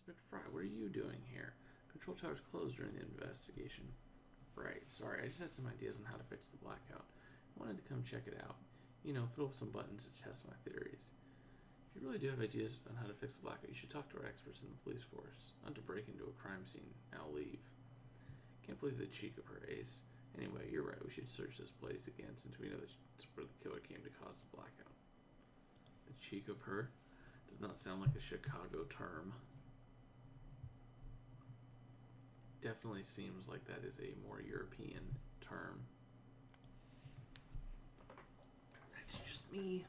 McFry, what are you doing here? Control tower's closed during the investigation. Right, sorry, I just had some ideas on how to fix the blackout. I wanted to come check it out. You know, fiddle with some buttons to test my theories. If you really do have ideas on how to fix the blackout, you should talk to our experts in the police force. Not to break into a crime scene. Now leave. Can't believe the cheek of her, Ace. Anyway, you're right, we should search this place again since we know that's where the killer came to cause the blackout. The cheek of her does not sound like a Chicago term. Definitely seems like that is a more European term. That's just me.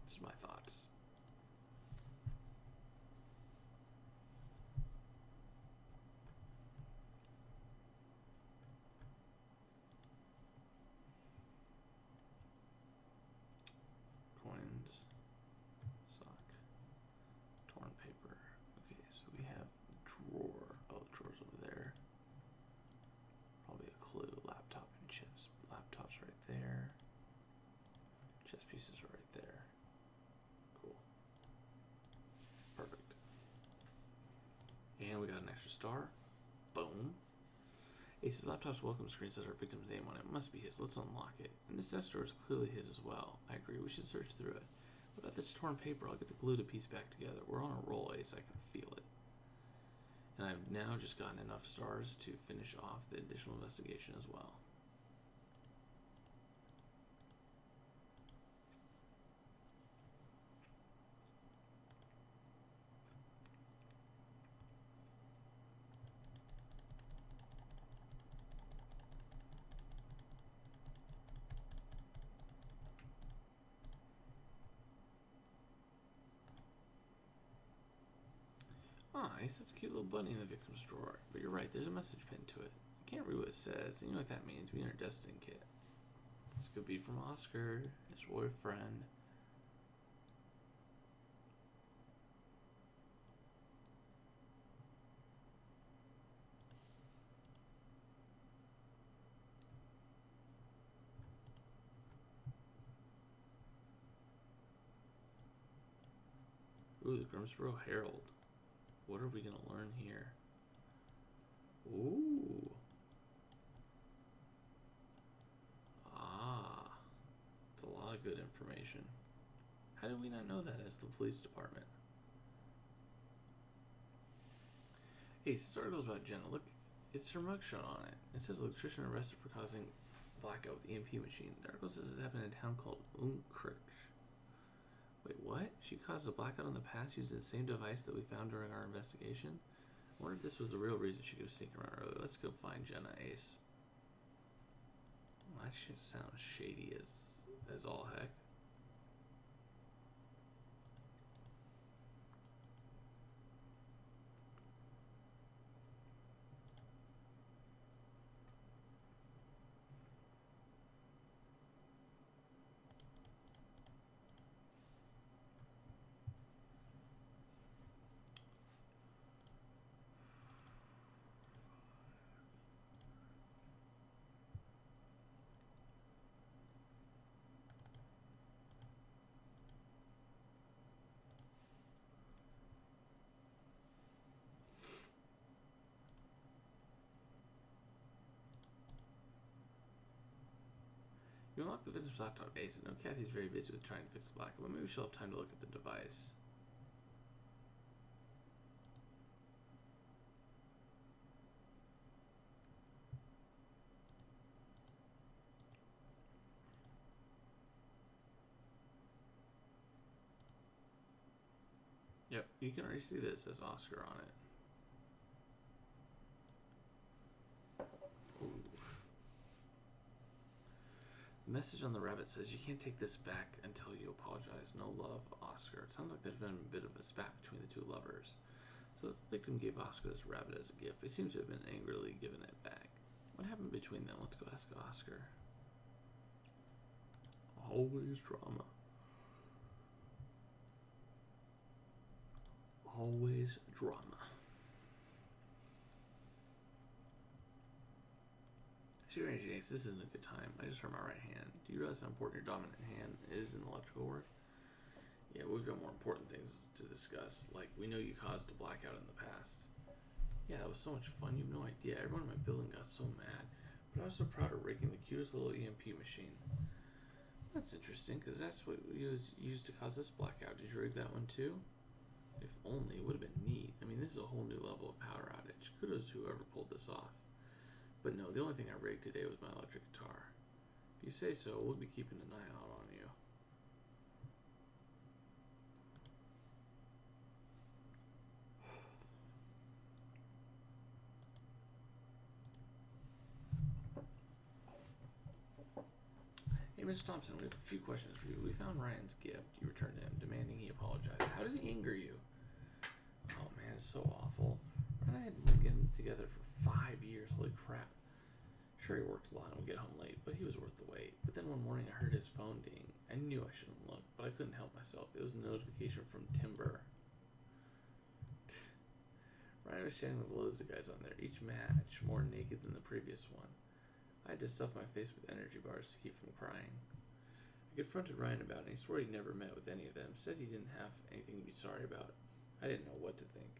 Just my thoughts. Coins. Sock. Torn paper. Okay, so we have the drawer. Oh, the drawer's over there. Probably a clue. Laptop and chips. Laptop's right there. Chess pieces are right there. Cool. Perfect. And we got an extra star. Boom. Ace's laptop's welcome screen says our victim's name on it. It must be his. Let's unlock it. And this desk drawer is clearly his as well. I agree. We should search through it. What about this torn paper? I'll get the glue to piece back together. We're on a roll, Ace. I can feel it. And I've now just gotten enough stars to finish off the additional investigation as well. Nice, that's a cute little bunny in the victim's drawer. But you're right, there's a message pinned to it. I can't read what it says. You know what that means. We need our Destiny kit. This could be from Oscar, his boyfriend. Ooh, the Grimsborough Herald. What are we going to learn here? Ooh. Ah. It's a lot of good information. How did we not know that as the police department? Hey, this article's about Jenna. Look, it's her mugshot on it. It says electrician arrested for causing blackout with the EMP machine. The article says it happened in a town called Unkrich. Wait, what? She caused a blackout in the past using the same device that we found during our investigation? I wonder if this was the real reason she was sneaking around earlier. Let's go find Jenna, Ace. Well, that shit sounds shady as all heck. You unlock the victim's laptop, Ace. I know Kathy's very busy with trying to fix the blackout, but maybe she'll have time to look at the device. Yep, you can already see that it says Oscar on it. The message on the rabbit says, you can't take this back until you apologize. No love, Oscar. It sounds like there's been a bit of a spat between the two lovers. So the victim gave Oscar this rabbit as a gift. He seems to have been angrily giving it back. What happened between them? Let's go ask Oscar. Always drama. Always drama. Ace, this isn't a good time. I just hurt my right hand. Do you realize how important your dominant hand is in electrical work? Yeah, we've got more important things to discuss. Like, we know you caused a blackout in the past. Yeah, that was so much fun. You have no idea. Everyone in my building got so mad. But I was so proud of rigging the cutest little EMP machine. That's interesting, because that's what we used to cause this blackout. Did you rig that one too? If only. It would have been neat. I mean, this is a whole new level of power outage. Kudos to whoever pulled this off. But no, the only thing I rigged today was my electric guitar. If you say so, we'll be keeping an eye out on you. Hey, Mr. Thompson, we have a few questions for you. We found Ryan's gift. You returned to him, demanding he apologize. How did he anger you? Oh man, it's so awful. Ryan and I had been getting together for 5 years. Holy crap. Sure, he worked a lot and would get home late, but he was worth the wait. But then one morning I heard his phone ding. I knew I shouldn't look, but I couldn't help myself. It was a notification from Timber. Ryan was chatting with loads of guys on there, each match more naked than the previous one. I had to stuff my face with energy bars to keep from crying. I confronted Ryan about it, and he swore he'd never met with any of them, said he didn't have anything to be sorry about. I didn't know what to think.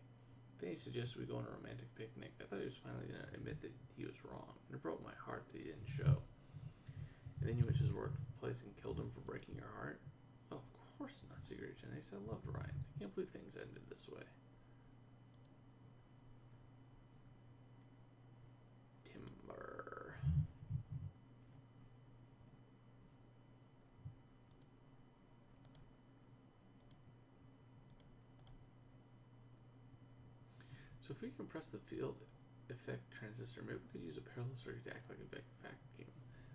Then he suggested we go on a romantic picnic. I thought he was finally going to admit that he was wrong, and it broke my heart that he didn't show. And then you went to his workplace and killed him for breaking your heart? Oh, of course not, Secret Agent. They said I loved Ryan. I can't believe things ended this way. Timber. So if we compress the field effect transistor, maybe we could use a parallel circuit to act like a vacuum.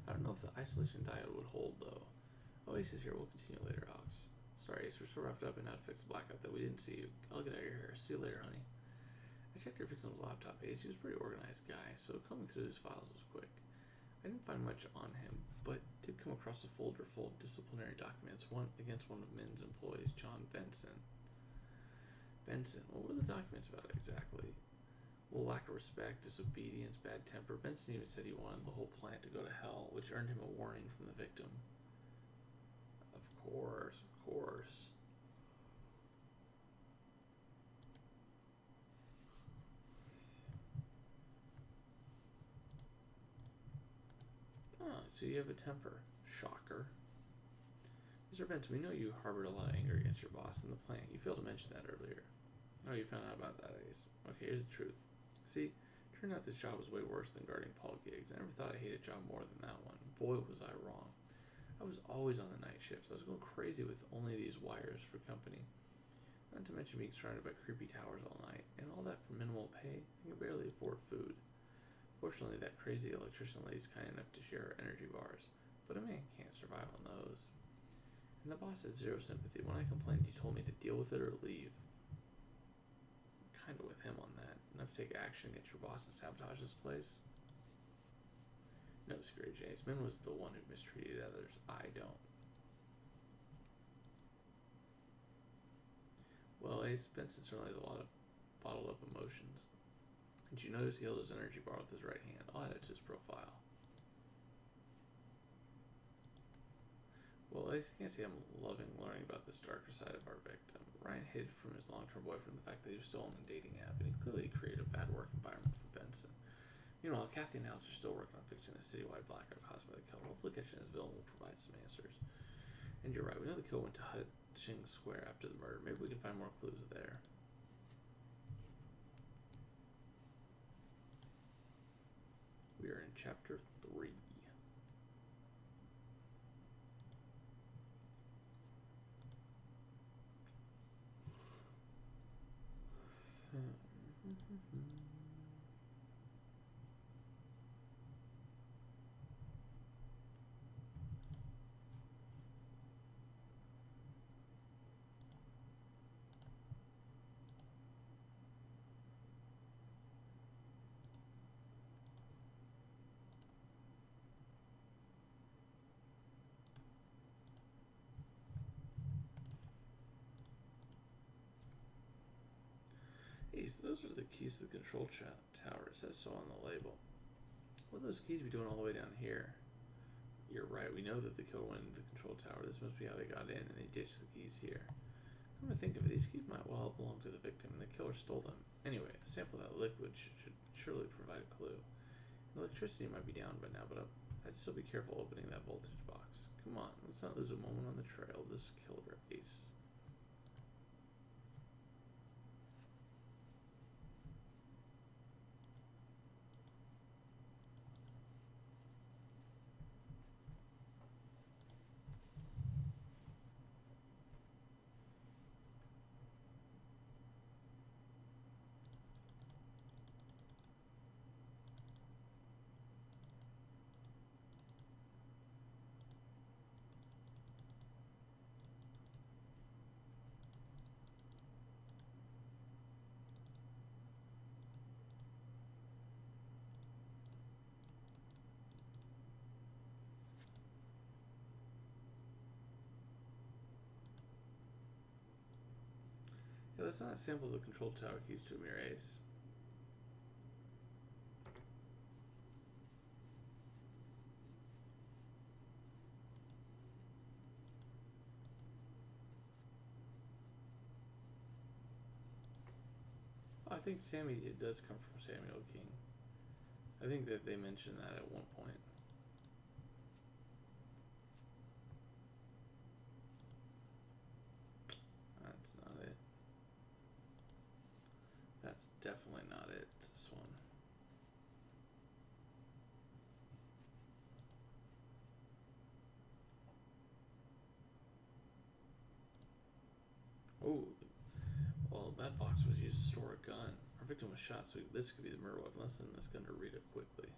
I don't know if the isolation diode would hold, though. Oh, Ace is here. We'll continue later, Alex. Sorry, Ace, we're so wrapped up in how to fix the blackout that we didn't see you. I'll get out of your hair. See you later, honey. I checked your fixing his laptop, Ace. He was a pretty organized guy, so combing through his files was quick. I didn't find much on him, but did come across a folder full of disciplinary documents, one against one of Min's employees, John Benson. Benson, what were the documents about exactly? Well, lack of respect, disobedience, bad temper. Benson even said he wanted the whole plant to go to hell, which earned him a warning from the victim. Of course, of course. Oh, so you have a temper. Shocker. Mr. Benson, we know you harbored a lot of anger against your boss in the plant. You failed to mention that earlier. Oh, you found out about that, Ace. Okay, here's the truth. See, turned out this job was way worse than guarding Paul gigs. I never thought I hated a job more than that one. Boy, was I wrong. I was always on the night shifts. I was going crazy with only these wires for company. Not to mention being surrounded by creepy towers all night. And all that for minimal pay. I can barely afford food. Fortunately, that crazy electrician lady's kind enough to share her energy bars. But a man can't survive on those. And the boss had zero sympathy. When I complained, he told me to deal with it or leave. Kind of with him on that. Enough to take action against your boss and sabotage this place? No, Secret Agent. Min was the one who mistreated others. I don't. Well, Ace Benson certainly has a lot of bottled up emotions. Did you notice he held his energy bar with his right hand? I'll add it to his profile. Well, Ace, I can't say I'm loving learning about this darker side of our victim. Ryan hid from his long-term boyfriend the fact that he was still on the dating app, and he clearly created a bad work environment for Benson. Meanwhile, Kathy and Alex are still working on fixing the citywide blackout caused by the kill. Hopefully catching this villain will provide some answers. And you're right, we know the kill went to Hutching Square after the murder. Maybe we can find more clues there. We are in Chapter 3. Ace, those are the keys to the control tower. It says so on the label. What would those keys be doing all the way down here? You're right. We know that the killer went into the control tower. This must be how they got in, and they ditched the keys here. Come to think of it, these keys might well belong to the victim, and the killer stole them. Anyway, a sample of that liquid should surely provide a clue. The electricity might be down by now, but I'd still be careful opening that voltage box. Come on, let's not lose a moment on the trail of this killer Ace. Yeah, that's not a sample of the control tower keys to a mere Ace. I think it does come from Samuel King. I think that they mentioned that at one point. That's not it. That's definitely not it, this one. Oh, well, that box was used to store a gun. Our victim was shot, so this could be the murder weapon. Let's send this gun to Rita quickly.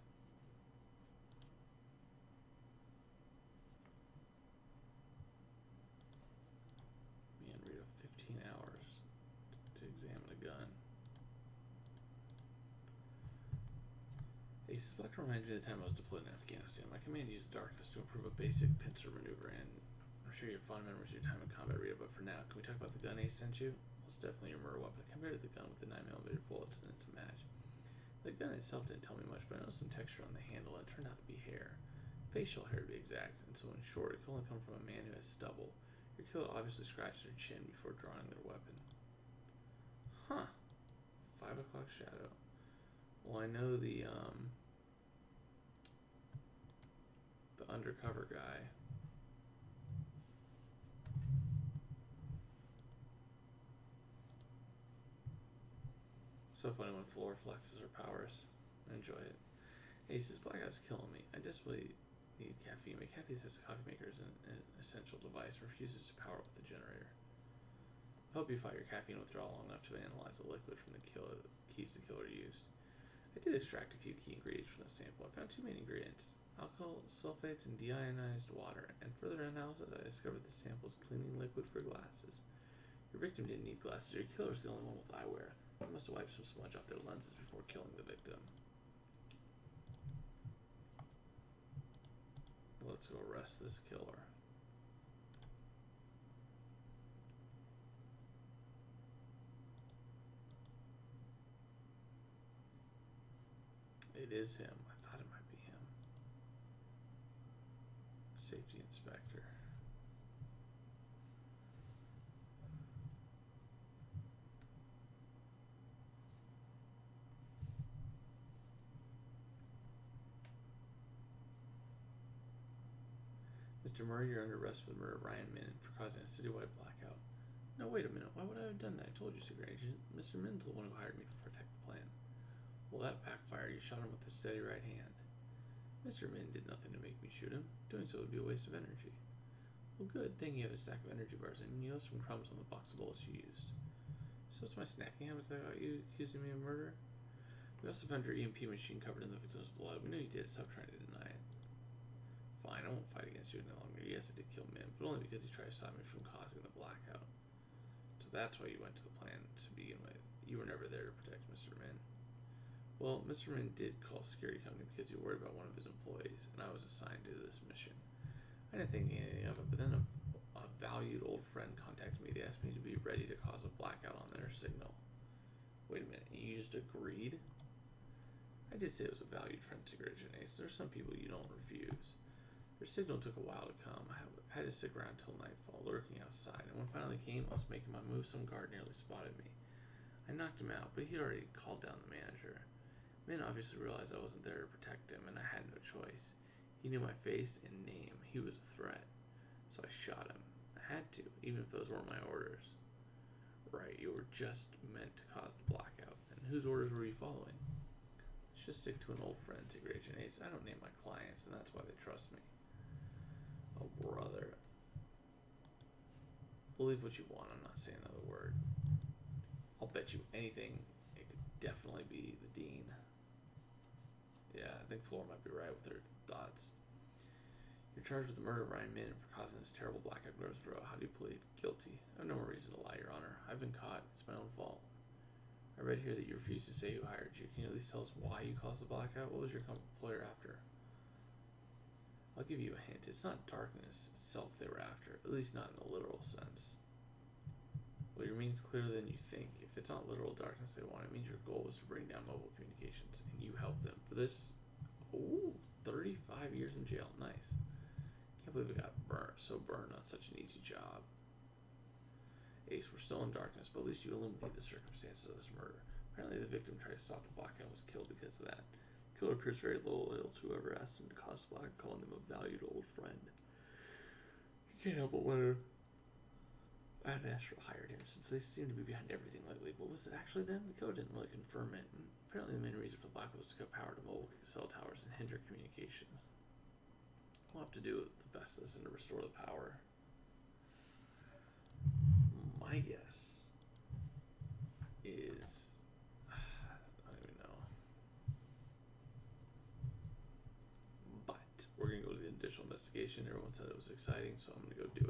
Me and Rita 15 hours to examine a gun. Ace's blackout reminds me of the time I was deployed in Afghanistan. My command used darkness to improve a basic pincer maneuver, and I'm sure you have fond memories of your time in combat, Rita, but for now, can we talk about the gun Ace sent you? Well, it's definitely your murder weapon. Compared to the gun with the 9mm bullets, and it's a match. The gun itself didn't tell me much, but I noticed some texture on the handle, and it turned out to be hair. Facial hair, to be exact, and so in short, it could only come from a man who has stubble. Your killer obviously scratched their chin before drawing their weapon. Huh. 5 o'clock shadow. Well, I know the undercover guy. So funny when Floor flexes her powers. I enjoy it. Ace's blackout's killing me. I desperately need caffeine, but Kathy says the coffee maker is an essential device and refuses to power up the generator. I hope you fight your caffeine withdrawal long enough to analyze the liquid from the keys the killer used. I did extract a few key ingredients from the sample. I found two main ingredients: alcohol sulfates and deionized water. And further analysis, I discovered the sample's cleaning liquid for glasses. Your victim didn't need glasses. Your killer's the only one with eyewear. They must have wiped some smudge off their lenses before killing the victim. Let's go arrest this killer. It is him. I thought it might be him. Safety inspector. Mr. Murray, you're under arrest for the murder of Ryan Min for causing a citywide blackout. No, wait a minute. Why would I have done that? I told you, Secret Agent. Mr. Min's the one who hired me to protect the plan. Well, that backfired. You shot him with a steady right hand. Mr. Min did nothing to make me shoot him. Doing so would be a waste of energy. Well, good thing you have a stack of energy bars, and you left some crumbs on the box of bullets you used. So it's my snacking habits that got you accusing me of murder? We also found your EMP machine covered in the victim's blood. We know you did. Stop trying to deny it. Fine, I won't fight against you any longer. Yes, I did kill Min, but only because he tried to stop me from causing the blackout. So that's why you went to the plan to begin with. You were never there to protect Mr. Min. Well, Mr. Min did call a security company because he worried about one of his employees, and I was assigned to this mission. I didn't think anything of it, but then a valued old friend contacted me. They asked me to be ready to cause a blackout on their signal. Wait a minute, you just agreed? I did say it was a valued friend, Secret Agent Ace. There's some people you don't refuse. Their signal took a while to come. I had to stick around till nightfall, lurking outside, and when it finally came, I was making my move. Some guard nearly spotted me. I knocked him out, but he'd already called down the manager. The man obviously realized I wasn't there to protect him, and I had no choice. He knew my face and name. He was a threat. So I shot him. I had to, even if those weren't my orders. Right, you were just meant to cause the blackout. And whose orders were you following? Let's just stick to an old friend, Agent Ace. I don't name my clients, and that's why they trust me. Oh, brother. Believe what you want. I'm not saying another word. I'll bet you anything it could definitely be the Dean. Yeah, I think Flora might be right with her thoughts. You're charged with the murder of Ryan Min for causing this terrible blackout in Grimsborough. How do you plead? Guilty. I have no more reason to lie, Your Honor. I've been caught. It's my own fault. I read here that you refused to say who hired you. Can you at least tell us why you caused the blackout? What was your employer after? I'll give you a hint. It's not darkness itself they were after, at least not in the literal sense. Well, your meaning's clearer than you think. If it's not literal darkness they want, it means your goal was to bring down mobile communications, and you helped them. For this, 35 years in jail. Nice. Can't believe it got burned on such an easy job. Ace, we're still in darkness, but at least you illuminate the circumstances of this murder. Apparently the victim tried to stop the blackout and was killed because of that. The killer appears very loyal to whoever asked him to cause the blackout, calling him a valued old friend. You can't help but wonder. I had Astro hired him, since they seem to be behind everything lately. But was it actually them? The code didn't really confirm it. And apparently the main reason for the blackout was to cut power to mobile cell towers and hinder communications. We'll have to do the best of this and to restore the power. My guess is I don't even know. But we're gonna go to the initial investigation. Everyone said it was exciting, so I'm gonna go do it.